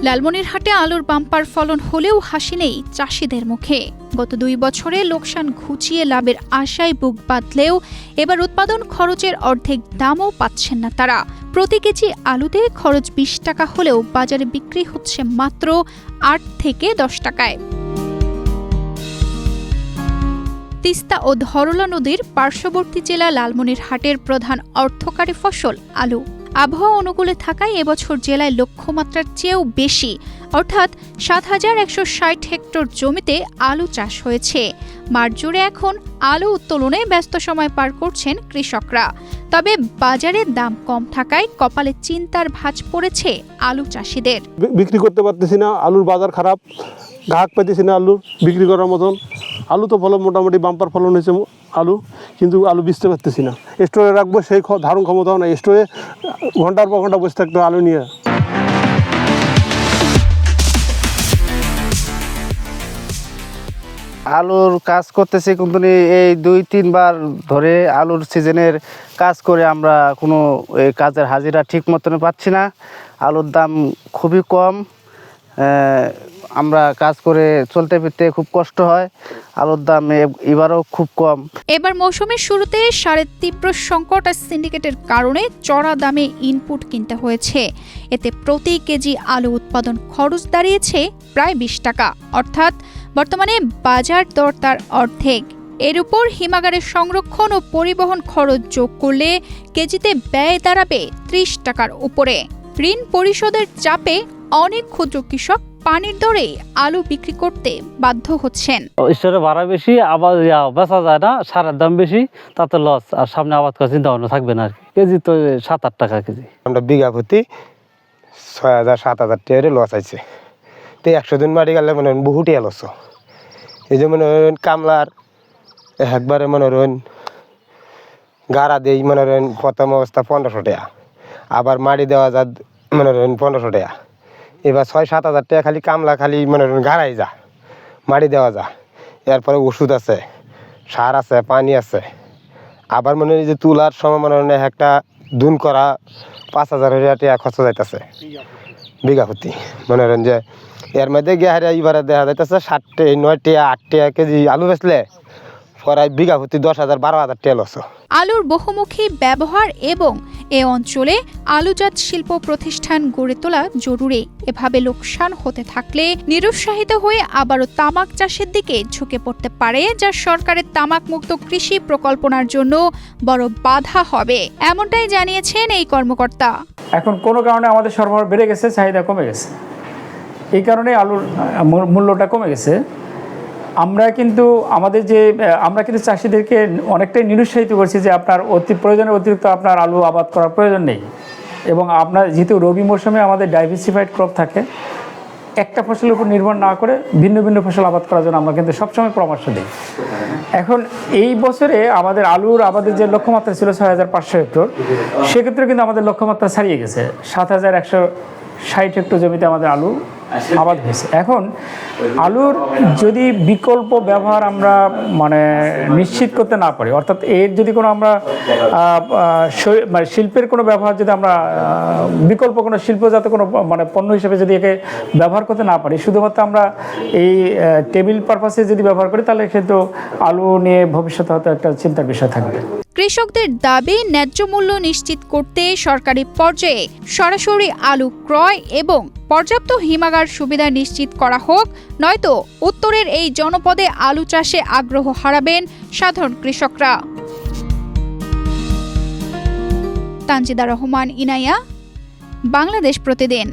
লালমনিরহাটে আলুর বাম্পার ফলন হলেও হাসি নেই চাষিদের মুখে। গত 2 বছরে লোকসান ঘুচিয়ে লাভের আশায় বুক বাঁধলেও এবার উৎপাদন খরচের অর্ধেক দামও পাচ্ছেন না তারা। প্রতি কেজি আলুতে খরচ 20 টাকা হলেও বাজারে বিক্রি হচ্ছে মাত্র 8 থেকে 10 টাকায়। তিস্তা ও ধরলা নদীর পার্শ্ববর্তী জেলা লালমনিরহাটের প্রধান অর্থকারী ফসল আলু। আবহাওয়া অনুকূলে থাকায় এবছর জেলায় লক্ষ্যমাত্রার চেয়েও বেশি অর্থাৎ ৭,১৬০ হেক্টর জমিতে আলু চাষ হয়েছে। মাঠ জুড়ে এখন আলু উত্তোলনে ব্যস্ত সময় পার করছেন কৃষকরা। তবে বাজারে দাম কম থাকায় কপালে চিন্তার ভাঁজ পড়েছে আলু চাষিদের। বিক্রি করতে পারতেছি না, আলুর বাজার খারাপ, গ্রাহক পাইতেছি না আলু বিক্রি করার মতন। আলু তো ফলন মোটামুটি বাম্পার ফলন হয়েছে আলু, কিন্তু আলু বেচতে পারতেছি না। স্টোরে রাখবো সেই ধারণ ক্ষমতাও নাই, স্টোরে ঘন্টার পর ঘন্টা বসে থাকতে আলু নিয়ে। আলুর কাজ করতেছি, কিন্তু এই 2-3 বার ধরে আলুর সিজনের কাজ করে আমরা কোনো এই কাজের হাজিরা ঠিক মতন পাচ্ছি না। আলুর দাম খুবই কম, আমরা কাজ করে চলতে ফিরতে খুব কষ্ট হয়। আলুর দাম এবারও খুব কম। এবার মৌসুমের শুরুতে সারের তীব্র সংকট আর সিন্ডিকেটের কারণে চড়া দামে ইনপুট কিনতে হয়েছে। এতে প্রতি কেজি আলু উৎপাদন খরচ দাঁড়িয়েছে প্রায় 20 টাকা, অর্থাৎ বর্তমানে বাজার দর তার অর্ধেক। এর উপর হিমাগারের সংরক্ষণ ও পরিবহন খরচ যোগ করলে কেজিতে ব্যয় দাঁড়াবে 30 টাকার উপরে। ঋণ পরিশোধের চাপে অনেক ক্ষুদ্র কৃষক পানির দরে আলু বিক্রি করতে বাধ্য হচ্ছেন। স্টোরে ভাড়া বেশি, আবার বেচা যায় না, সারের দাম বেশি, তাতে লস। আর সামনে আবাদ করার চিন্তা ভাবনা থাকবে না আর কি। কেজি তো 7-8 টাকা কেজি। আমরা বিঘা প্রতি 6,000-7,000 টাকা লস আছে। তো 100 দিন মাটি গেলে মনে হয় বহু টাকা লস। এই যে মনে হয় কামলার একবারে মনে হয় গাড়া দেই মনে হয় প্রথম অবস্থা 1500 টাকা, আবার মাটি দেওয়া যা মনে হয় 1500 টাকা। এবার 6-7 হাজার টাকা খালি কামলা, খালি মনে হয় গাড়াই যা, মাটি দেওয়া যা। এরপরে ওষুধ আছে, সার আছে, পানি আছে। আবার মনে হয় যে তুলার সময় মনে হয় একটা দুন করা 5,000 টাকা খরচ যাইতেছে বিঘা প্রতি। মনে হয় যে এর মধ্যে গিয়ে এবারে দেখা যাইতেছে 7-9 টাকা 8 টাকা কেজি আলু বেচলে প্রায় বিঘা প্রতি 10,000-12,000 টাকা লস। আলুর বহুমুখী ব্যবহার এবং এ অঞ্চলে আলুজাত শিল্প প্রতিষ্ঠান গড়ে তোলা জরুরি। এভাবে লোকসান হতে থাকলে নিরুৎসাহিত হয়ে আবারও তামাক চাষের দিকে ঝুঁকে পড়তে পারে, যা সরকারের তামাক মুক্ত কৃষি প্রকল্পনার জন্য বড় বাধা হবে, এমনটাই জানিয়েছেন এই কর্মকর্তা। এখন কোনো কারণে আমাদের সরবরাহ বেড়ে গেছে, চাহিদা কমে গেছে, এই কারণে আলুর মূল্যটা কমে গেছে। আমরা কিন্তু চাষিদেরকে অনেকটাই নিরুৎসাহিত করছি যে আপনার প্রয়োজনের অতিরিক্ত আপনার আলু আবাদ করার প্রয়োজন নেই। এবং আপনার যেহেতু রবি মৌসুমে আমাদের ডাইভার্সিফাইড ক্রপ থাকে, একটা ফসলের উপর নির্ভর না করে ভিন্ন ভিন্ন ফসল আবাদ করার জন্য আমরা কিন্তু সবসময় পরামর্শ দিই। এখন এই বছরে আমাদের আলুর আবাদের যে লক্ষ্যমাত্রা ছিল 6,500 হেক্টর, সেক্ষেত্রে কিন্তু আমাদের লক্ষ্যমাত্রা ছাড়িয়ে গেছে। 7,160 হেক্টর জমিতে আমাদের আলু আবাদ হয়েছে। এখন আলুর যদি বিকল্প ব্যবহার আমরা নিশ্চিত করতে না পারি, অর্থাৎ এর যদি কোনো আমরা শিল্পের কোনো ব্যবহার যদি আমরা বিকল্প কোনো শিল্পজাত কোনো পণ্য হিসেবে যদি একে ব্যবহার করতে না পারি, শুধুমাত্র আমরা এই টেবিল পারপাসে যদি ব্যবহার করি, তাহলে কিন্তু আলু নিয়ে ভবিষ্যতে হয়তো একটা চিন্তার বিষয় থাকবে। কৃষকদের দাবি ন্যায্য মূল্য নিশ্চিত করতে সরকারি পর্যায়ে সরাসরি আলু ক্রয় এবং পর্যাপ্ত হিমাগার সুবিধা নিশ্চিত করা হোক, নয়তো উত্তরের এই জনপদে আলু চাষে আগ্রহ হারাবেন সাধারণ কৃষকরা। তানজিদা রহমান, ইনায়া, বাংলাদেশ প্রতিদিন।